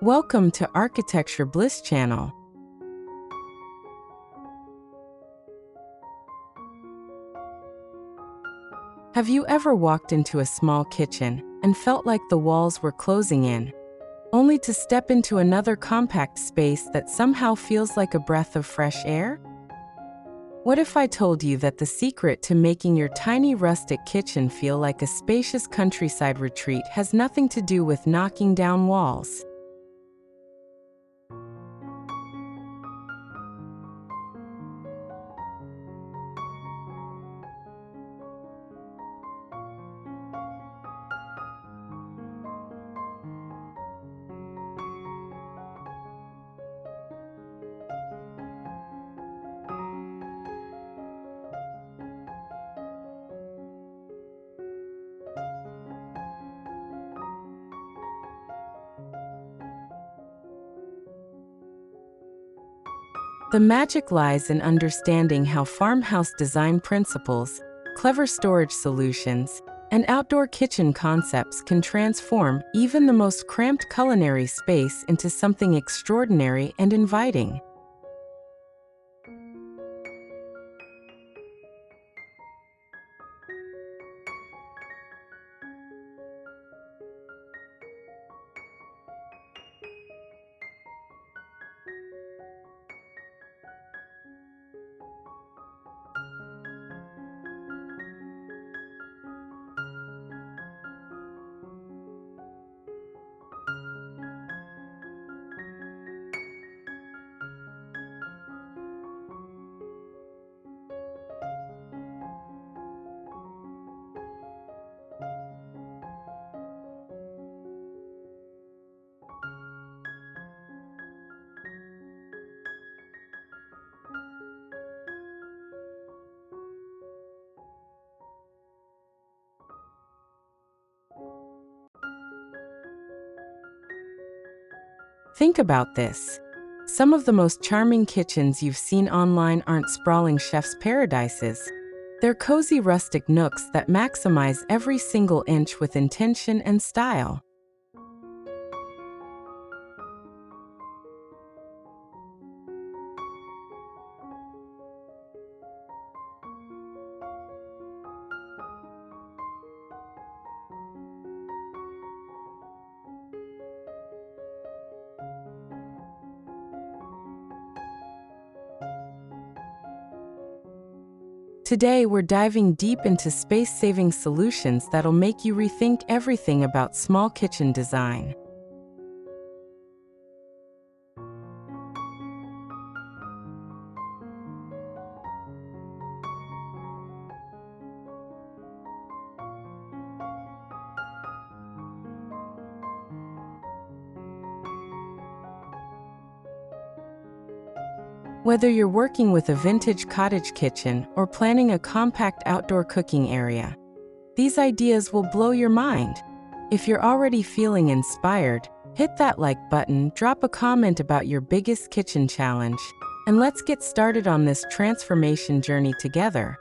Welcome to Architecture Bliss channel. Have you ever walked into a small kitchen and felt like the walls were closing in, only to step into another compact space that somehow feels like a breath of fresh air? What if I told you that the secret to making your tiny rustic kitchen feel like a spacious countryside retreat has nothing to do with knocking down walls? The magic lies in understanding how farmhouse design principles, clever storage solutions, and outdoor kitchen concepts can transform even the most cramped culinary space into something extraordinary and inviting. Think about this. Some of the most charming kitchens you've seen online aren't sprawling chef's paradises. They're cozy rustic nooks that maximize every single inch with intention and style. Today, we're diving deep into space-saving solutions that'll make you rethink everything about small kitchen design. Whether you're working with a vintage cottage kitchen or planning a compact outdoor cooking area, these ideas will blow your mind. If you're already feeling inspired, hit that like button, drop a comment about your biggest kitchen challenge, and let's get started on this transformation journey together.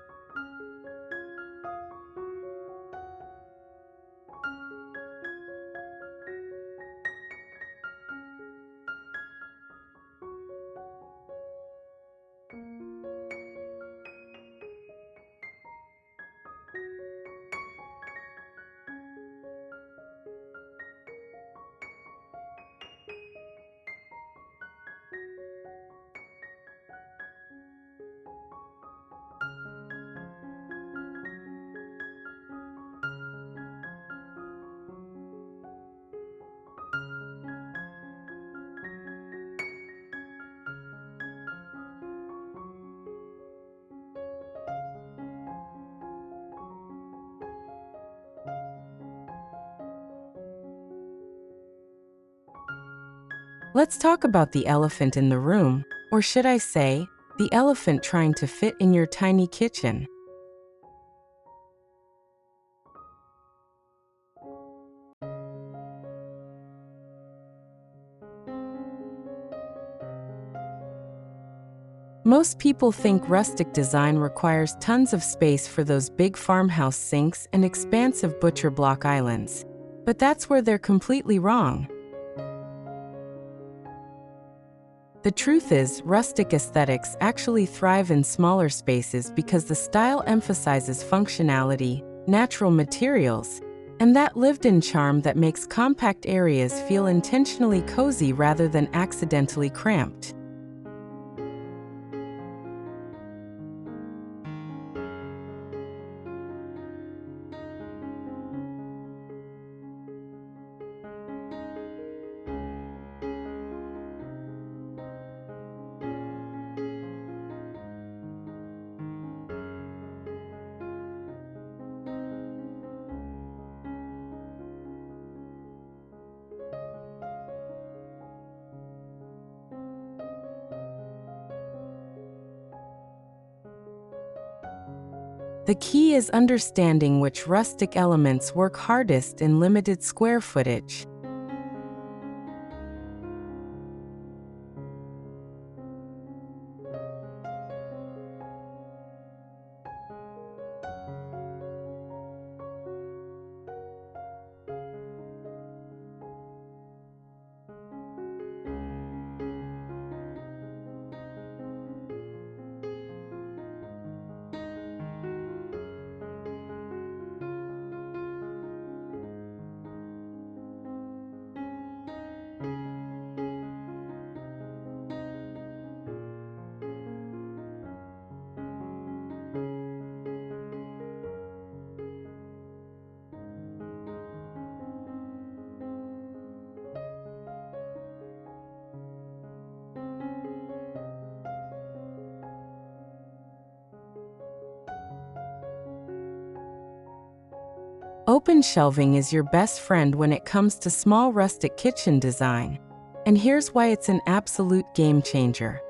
Let's talk about the elephant in the room, or should I say, the elephant trying to fit in your tiny kitchen. Most people think rustic design requires tons of space for those big farmhouse sinks and expansive butcher block islands. But that's where they're completely wrong. The truth is, rustic aesthetics actually thrive in smaller spaces because the style emphasizes functionality, natural materials, and that lived-in charm that makes compact areas feel intentionally cozy rather than accidentally cramped. The key is understanding which rustic elements work hardest in limited square footage. Open shelving is your best friend when it comes to small rustic kitchen design. And here's why it's an absolute game changer.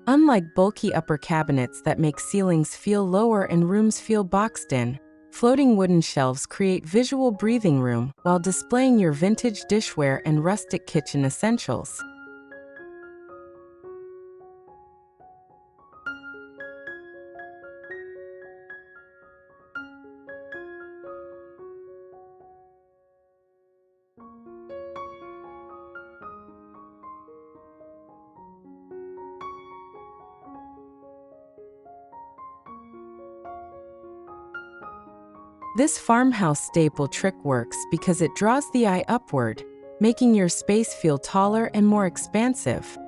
Unlike bulky upper cabinets that make ceilings feel lower and rooms feel boxed in, floating wooden shelves create visual breathing room while displaying your vintage dishware and rustic kitchen essentials. This farmhouse staple trick works because it draws the eye upward, making your space feel taller and more expansive.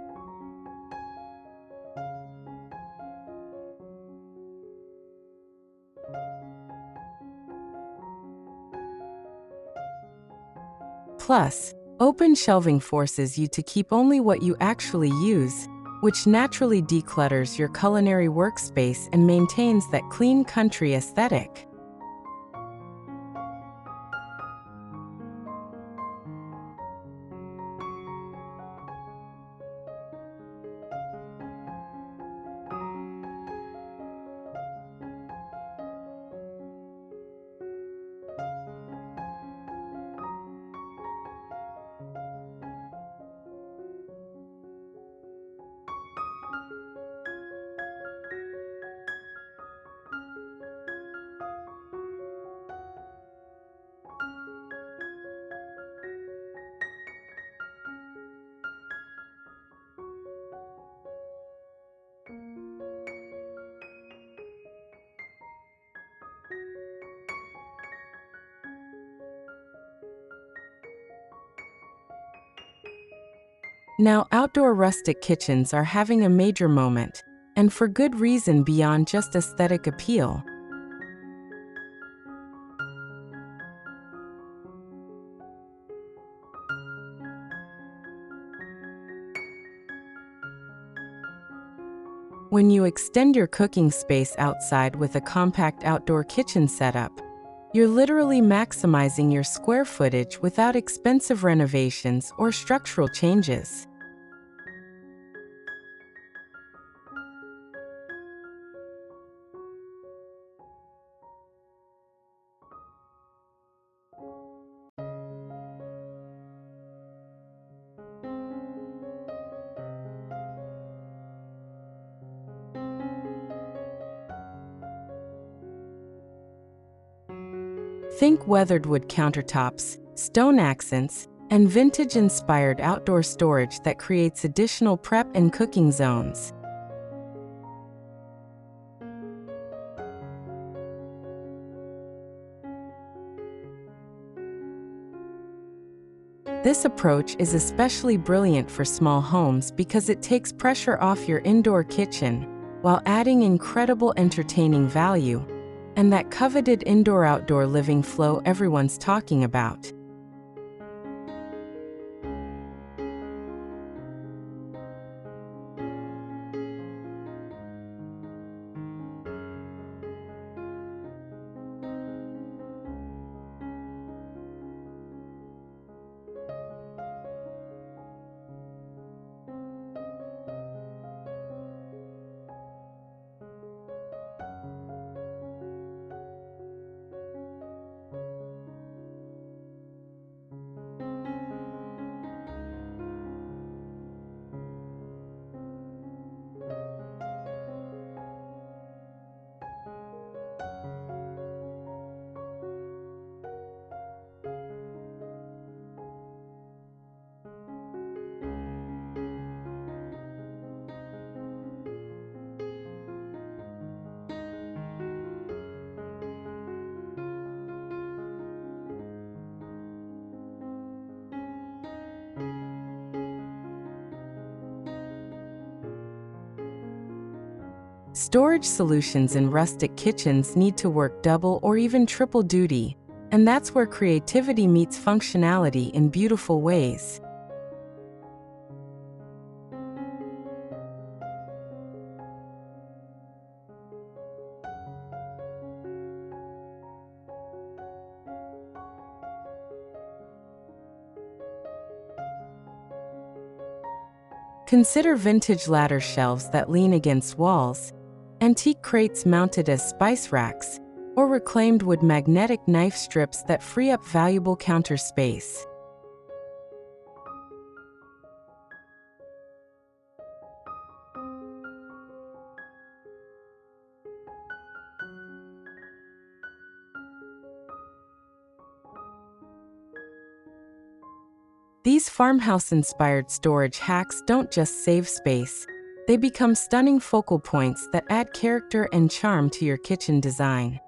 Plus, open shelving forces you to keep only what you actually use, which naturally declutters your culinary workspace and maintains that clean country aesthetic. Now, outdoor rustic kitchens are having a major moment, and for good reason beyond just aesthetic appeal. When you extend your cooking space outside with a compact outdoor kitchen setup, you're literally maximizing your square footage without expensive renovations or structural changes. Think weathered wood countertops, stone accents, and vintage-inspired outdoor storage that creates additional prep and cooking zones. This approach is especially brilliant for small homes because it takes pressure off your indoor kitchen while adding incredible entertaining value and that coveted indoor-outdoor living flow everyone's talking about. Storage solutions in rustic kitchens need to work double or even triple duty, and that's where creativity meets functionality in beautiful ways. Consider vintage ladder shelves that lean against walls, antique crates mounted as spice racks, or reclaimed wood magnetic knife strips that free up valuable counter space. These farmhouse-inspired storage hacks don't just save space, they become stunning focal points that add character and charm to your kitchen design.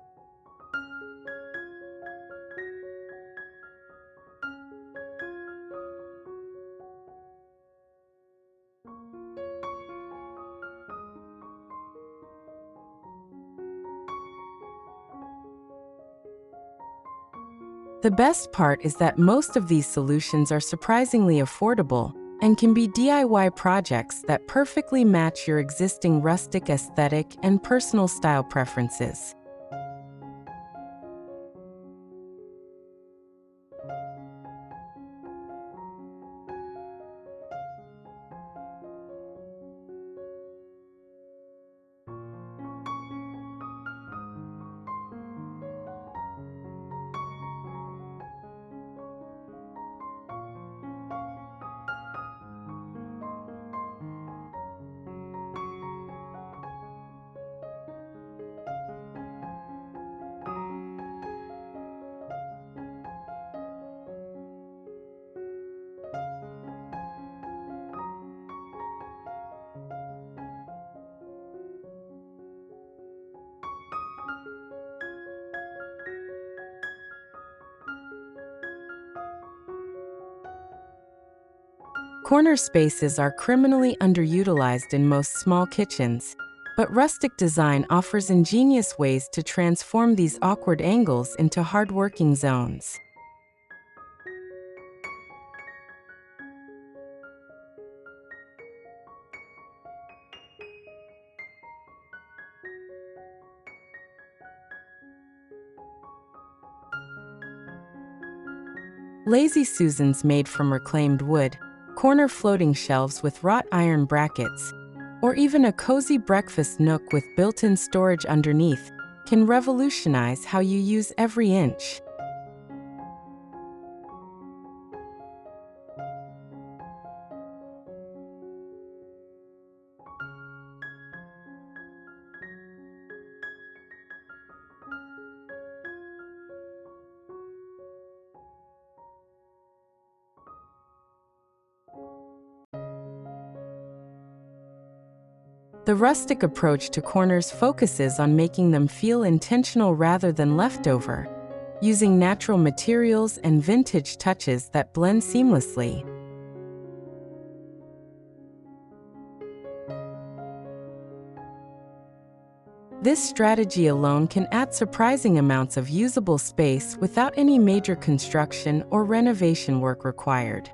The best part is that most of these solutions are surprisingly affordable and can be DIY projects that perfectly match your existing rustic aesthetic and personal style preferences. Corner spaces are criminally underutilized in most small kitchens, but rustic design offers ingenious ways to transform these awkward angles into hard-working zones. Lazy Susans made from reclaimed wood, corner floating shelves with wrought iron brackets, or even a cozy breakfast nook with built-in storage underneath can revolutionize how you use every inch. The rustic approach to corners focuses on making them feel intentional rather than leftover, using natural materials and vintage touches that blend seamlessly. This strategy alone can add surprising amounts of usable space without any major construction or renovation work required.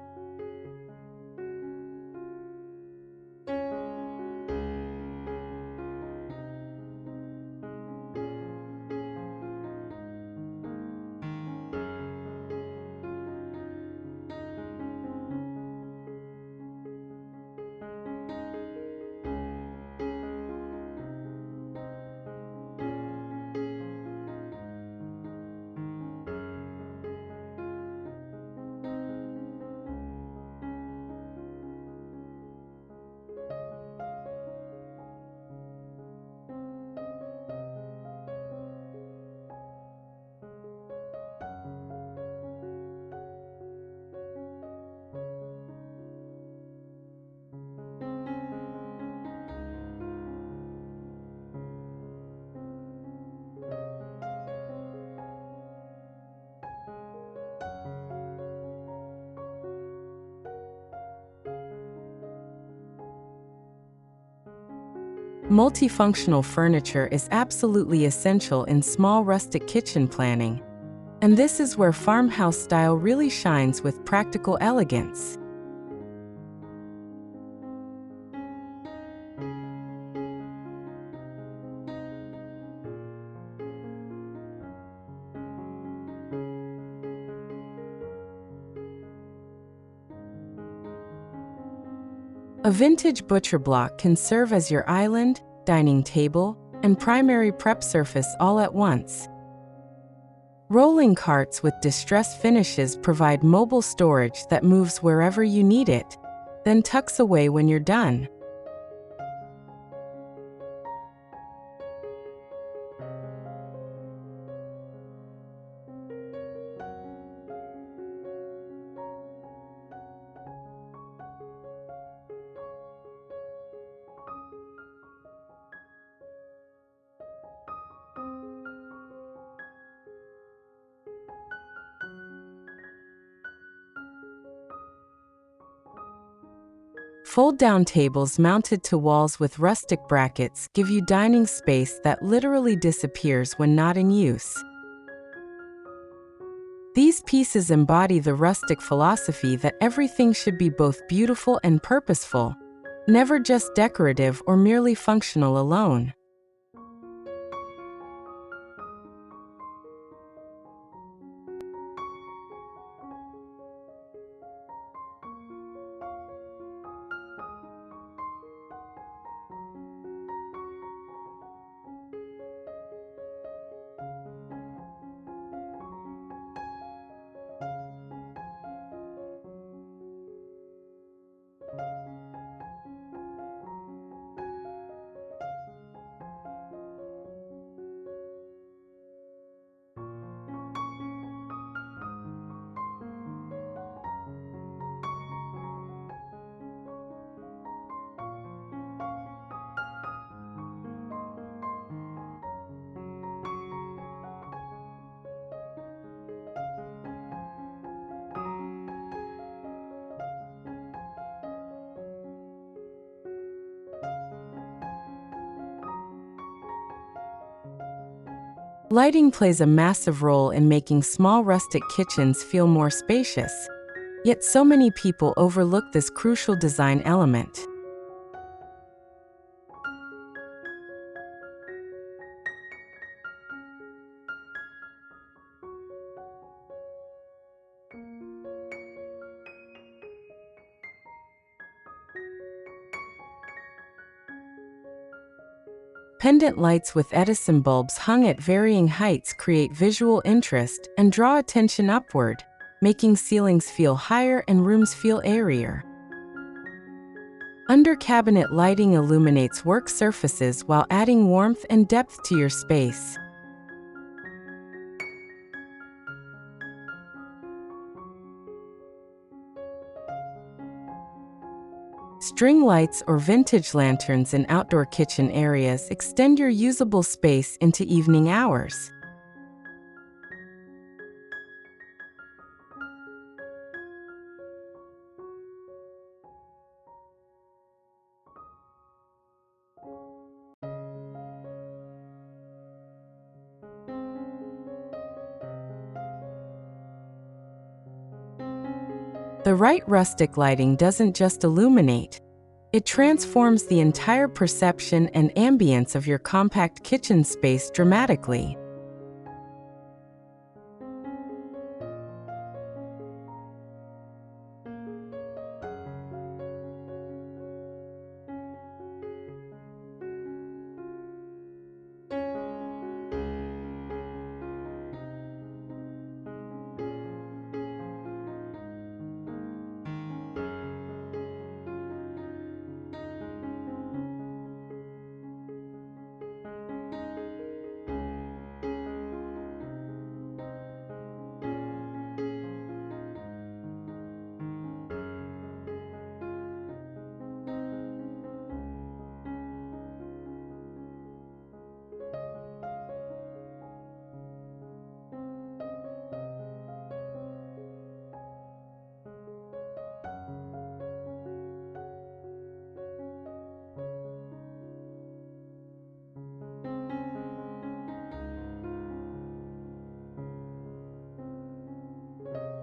Multifunctional furniture is absolutely essential in small rustic kitchen planning, and this is where farmhouse style really shines with practical elegance. A vintage butcher block can serve as your island, dining table, and primary prep surface all at once. Rolling carts with distressed finishes provide mobile storage that moves wherever you need it, then tucks away when you're done. Fold-down tables mounted to walls with rustic brackets give you dining space that literally disappears when not in use. These pieces embody the rustic philosophy that everything should be both beautiful and purposeful, never just decorative or merely functional alone. Lighting plays a massive role in making small rustic kitchens feel more spacious, yet so many people overlook this crucial design element. Pendant lights with Edison bulbs hung at varying heights create visual interest and draw attention upward, making ceilings feel higher and rooms feel airier. Under-cabinet lighting illuminates work surfaces while adding warmth and depth to your space. String lights or vintage lanterns in outdoor kitchen areas extend your usable space into evening hours. The right rustic lighting doesn't just illuminate, it transforms the entire perception and ambience of your compact kitchen space dramatically.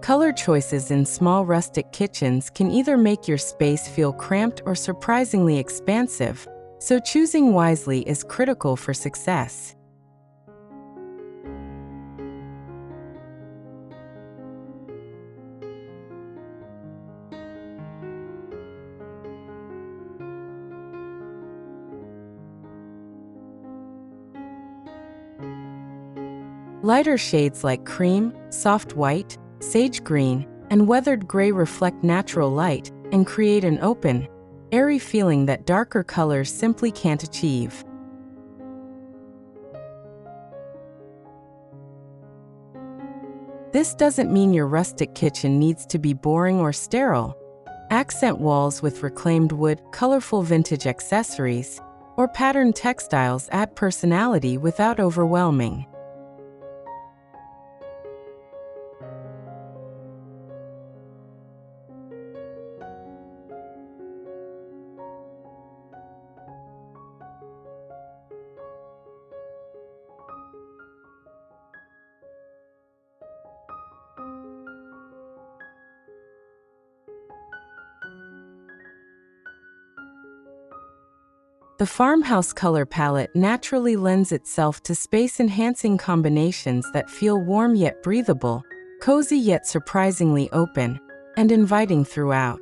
Color choices in small rustic kitchens can either make your space feel cramped or surprisingly expansive, so choosing wisely is critical for success. Lighter shades like cream, soft white, sage green, and weathered gray reflect natural light and create an open, airy feeling that darker colors simply can't achieve. This doesn't mean your rustic kitchen needs to be boring or sterile. Accent walls with reclaimed wood, colorful vintage accessories, or patterned textiles add personality without overwhelming. The farmhouse color palette naturally lends itself to space-enhancing combinations that feel warm yet breathable, cozy yet surprisingly open, and inviting throughout.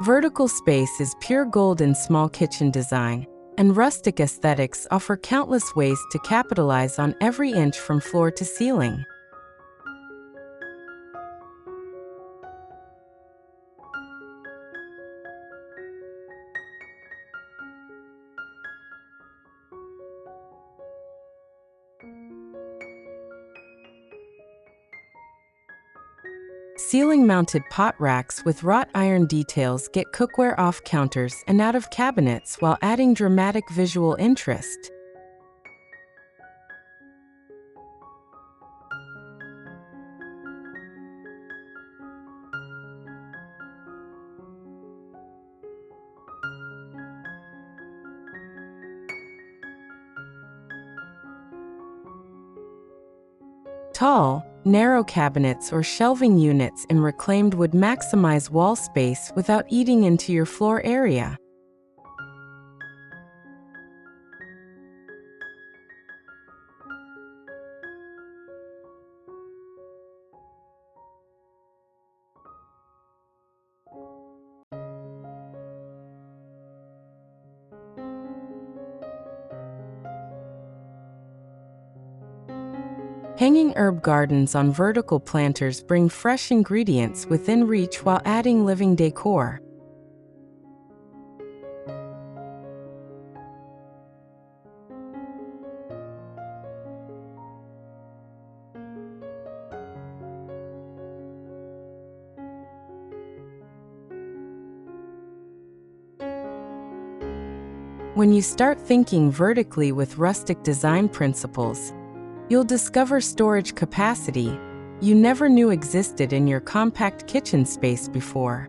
Vertical space is pure gold in small kitchen design, and rustic aesthetics offer countless ways to capitalize on every inch from floor to ceiling. Ceiling-mounted pot racks with wrought iron details get cookware off counters and out of cabinets while adding dramatic visual interest. Tall, narrow cabinets or shelving units in reclaimed wood maximize wall space without eating into your floor area. Hanging herb gardens on vertical planters bring fresh ingredients within reach while adding living decor. When you start thinking vertically with rustic design principles, you'll discover storage capacity you never knew existed in your compact kitchen space before.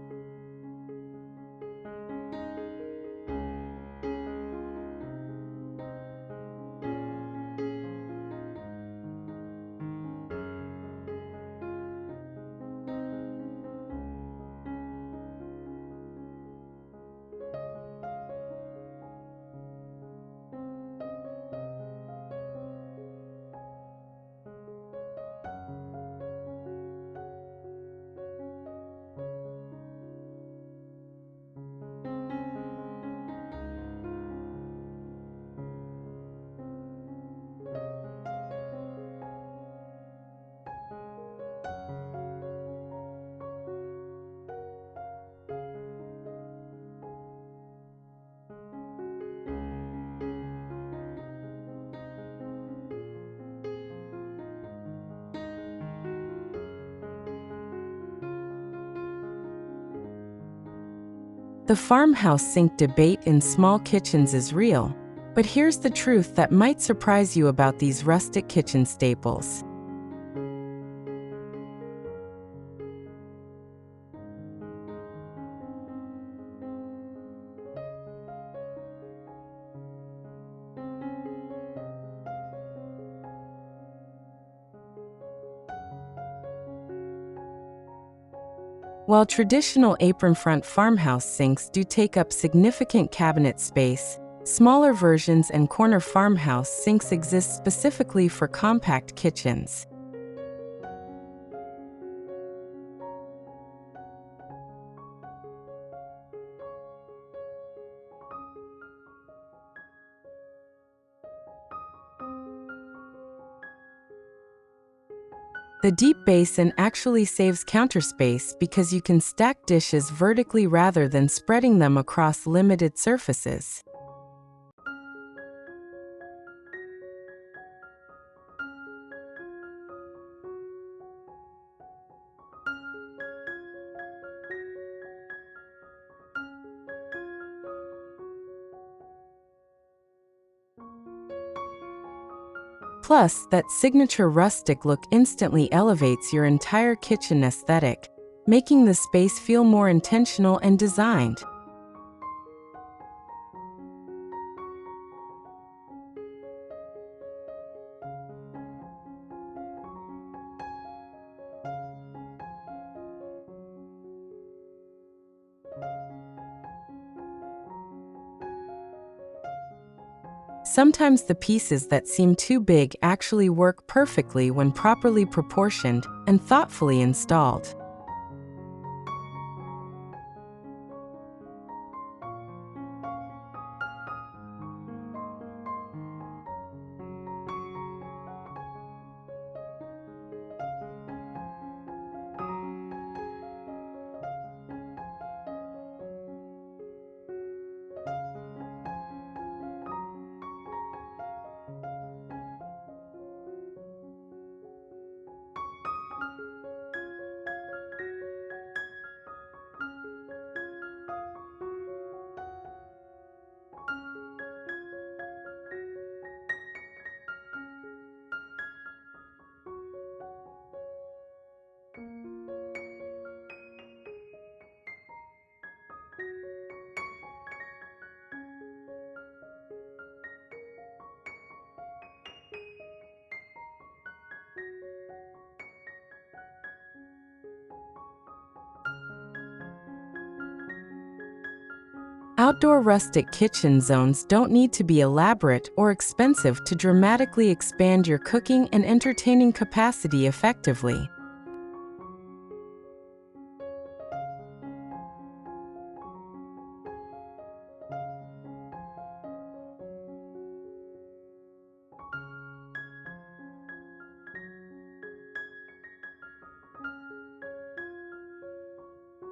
The farmhouse sink debate in small kitchens is real, but here's the truth that might surprise you about these rustic kitchen staples. While traditional apron-front farmhouse sinks do take up significant cabinet space, smaller versions and corner farmhouse sinks exist specifically for compact kitchens. The deep basin actually saves counter space because you can stack dishes vertically rather than spreading them across limited surfaces. Plus, that signature rustic look instantly elevates your entire kitchen aesthetic, making the space feel more intentional and designed. Sometimes the pieces that seem too big actually work perfectly when properly proportioned and thoughtfully installed. Outdoor rustic kitchen zones don't need to be elaborate or expensive to dramatically expand your cooking and entertaining capacity effectively.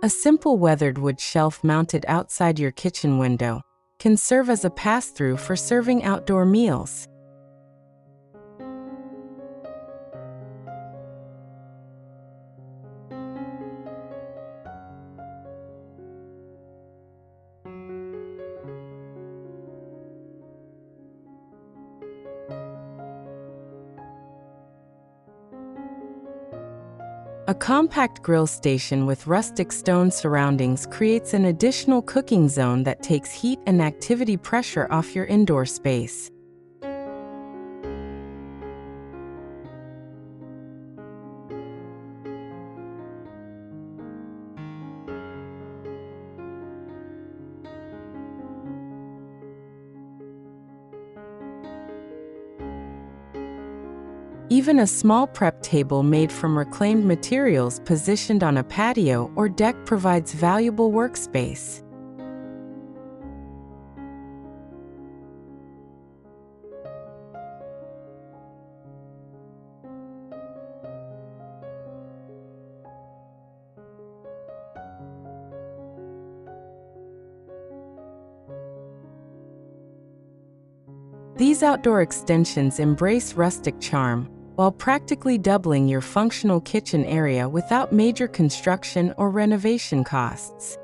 A simple weathered wood shelf mounted outside your kitchen window can serve as a pass-through for serving outdoor meals. A compact grill station with rustic stone surroundings creates an additional cooking zone that takes heat and activity pressure off your indoor space. Even a small prep table made from reclaimed materials positioned on a patio or deck provides valuable workspace. These outdoor extensions embrace rustic charm, while practically doubling your functional kitchen area without major construction or renovation costs.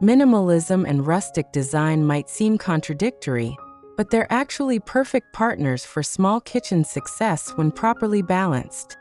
Minimalism and rustic design might seem contradictory, but they're actually perfect partners for small kitchen success when properly balanced.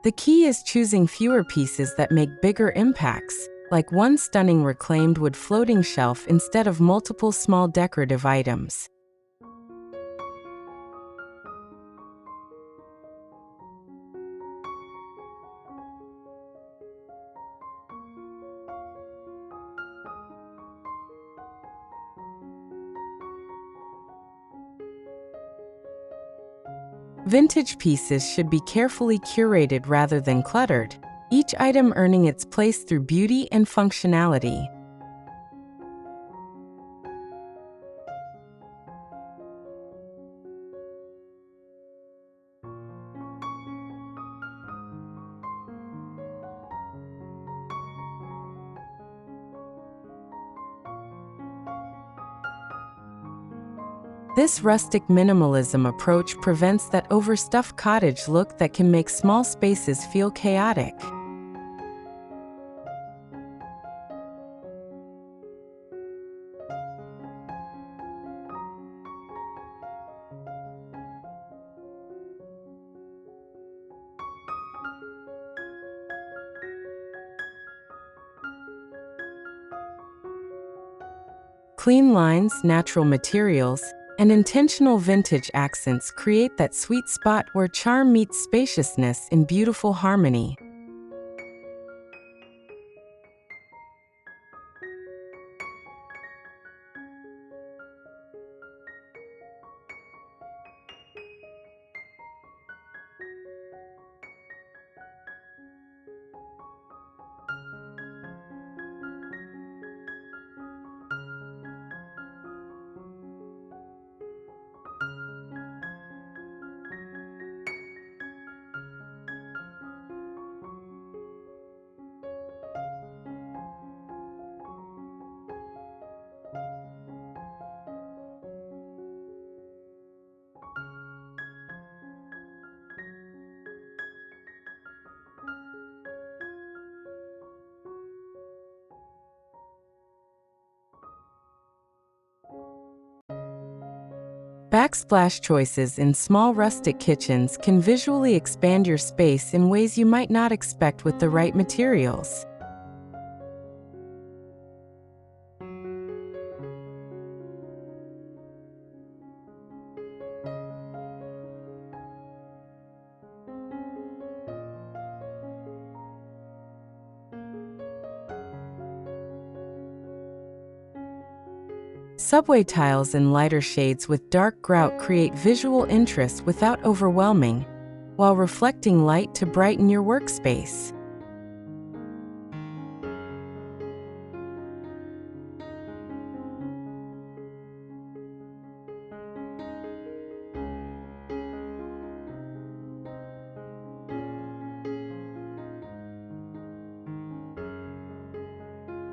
The key is choosing fewer pieces that make bigger impacts, like one stunning reclaimed wood floating shelf instead of multiple small decorative items. Vintage pieces should be carefully curated rather than cluttered, each item earning its place through beauty and functionality. This rustic minimalism approach prevents that overstuffed cottage look that can make small spaces feel chaotic. Clean lines, natural materials, and intentional vintage accents create that sweet spot where charm meets spaciousness in beautiful harmony. Backsplash choices in small rustic kitchens can visually expand your space in ways you might not expect with the right materials. Subway tiles in lighter shades with dark grout create visual interest without overwhelming, while reflecting light to brighten your workspace.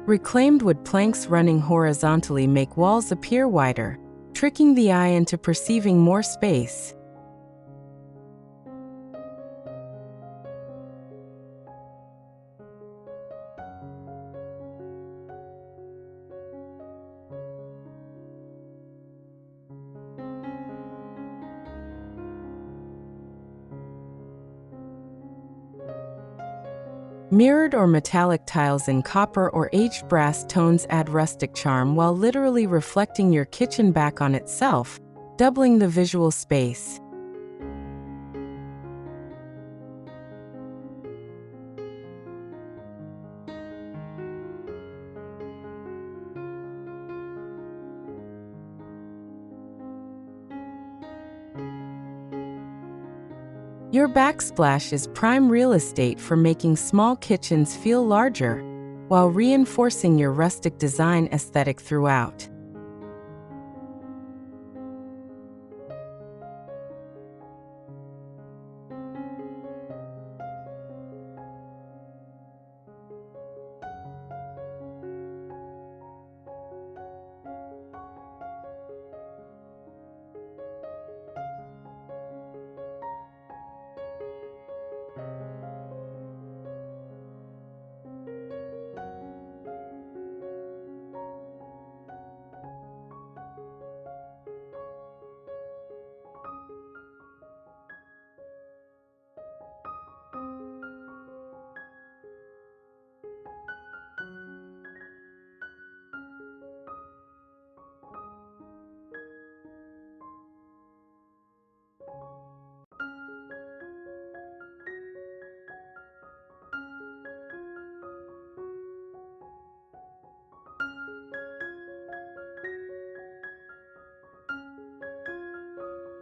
Reclaimed wood planks running horizontally make walls appear wider, tricking the eye into perceiving more space. Mirrored or metallic tiles in copper or aged brass tones add rustic charm while literally reflecting your kitchen back on itself, doubling the visual space. Your backsplash is prime real estate for making small kitchens feel larger, while reinforcing your rustic design aesthetic throughout.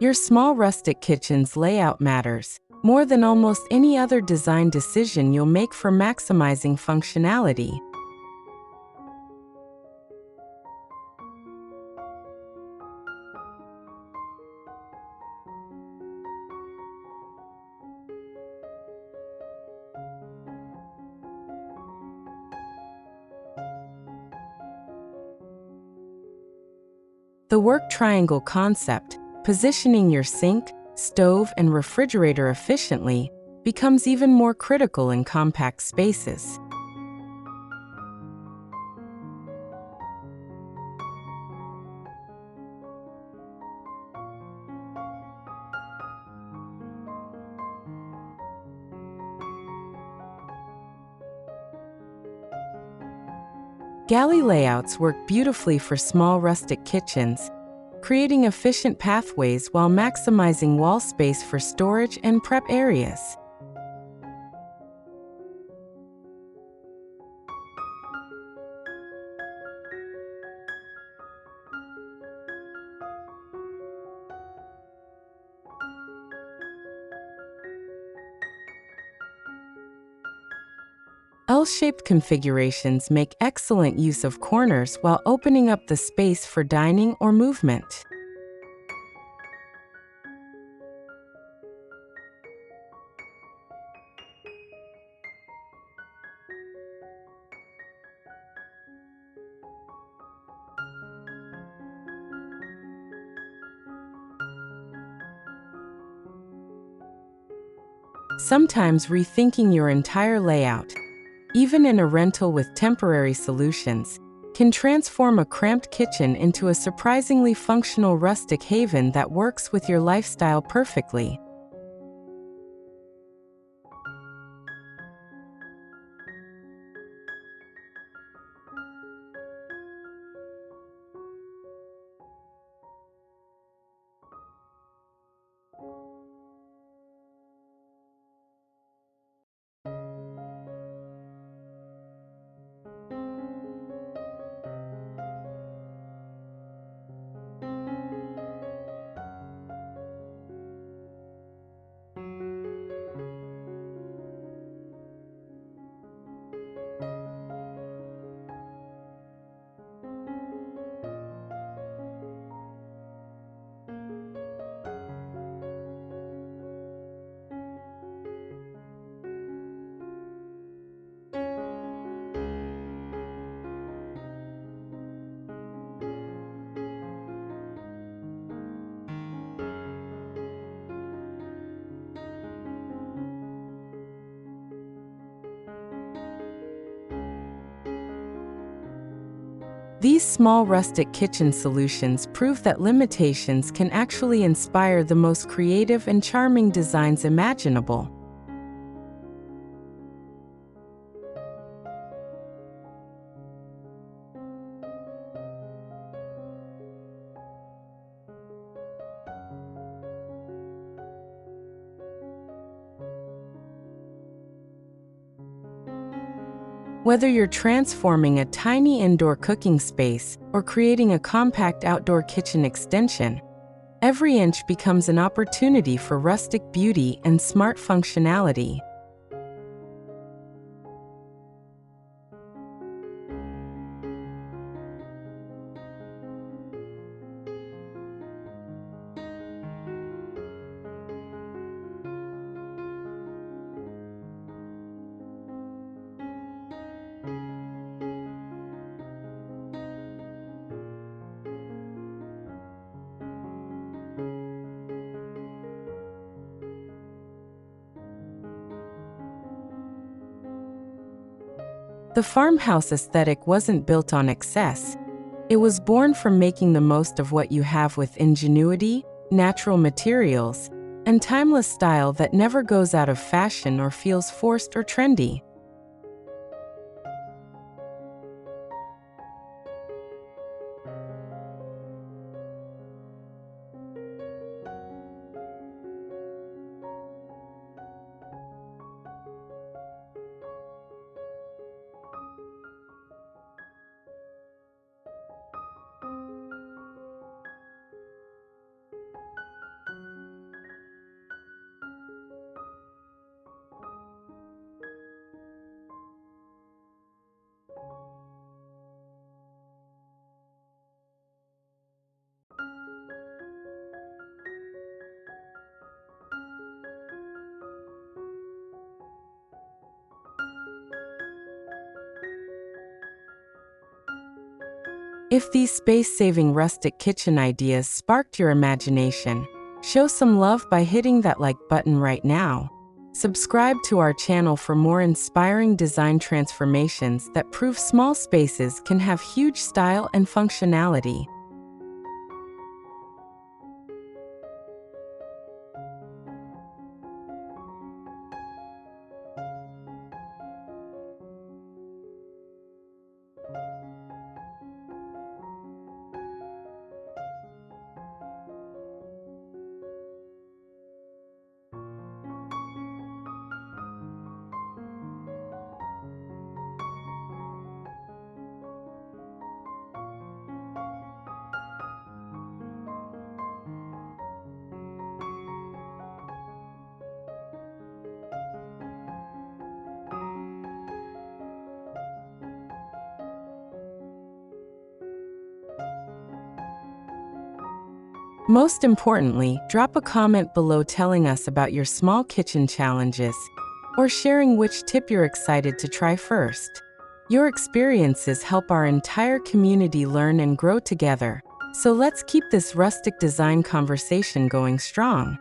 Your small rustic kitchen's layout matters more than almost any other design decision you'll make for maximizing functionality. The work triangle concept, positioning your sink, stove, and refrigerator efficiently, becomes even more critical in compact spaces. Galley layouts work beautifully for small rustic kitchens, creating efficient pathways while maximizing wall space for storage and prep areas. L-shaped configurations make excellent use of corners while opening up the space for dining or movement. Sometimes rethinking your entire layout, even in a rental with temporary solutions, can transform a cramped kitchen into a surprisingly functional rustic haven that works with your lifestyle perfectly. These small rustic kitchen solutions prove that limitations can actually inspire the most creative and charming designs imaginable. Whether you're transforming a tiny indoor cooking space or creating a compact outdoor kitchen extension, every inch becomes an opportunity for rustic beauty and smart functionality. The farmhouse aesthetic wasn't built on excess. It was born from making the most of what you have with ingenuity, natural materials, and timeless style that never goes out of fashion or feels forced or trendy. If these space-saving rustic kitchen ideas sparked your imagination, show some love by hitting that like button right now. Subscribe to our channel for more inspiring design transformations that prove small spaces can have huge style and functionality. Most importantly, drop a comment below telling us about your small kitchen challenges or sharing which tip you're excited to try first. Your experiences help our entire community learn and grow together, so let's keep this rustic design conversation going strong.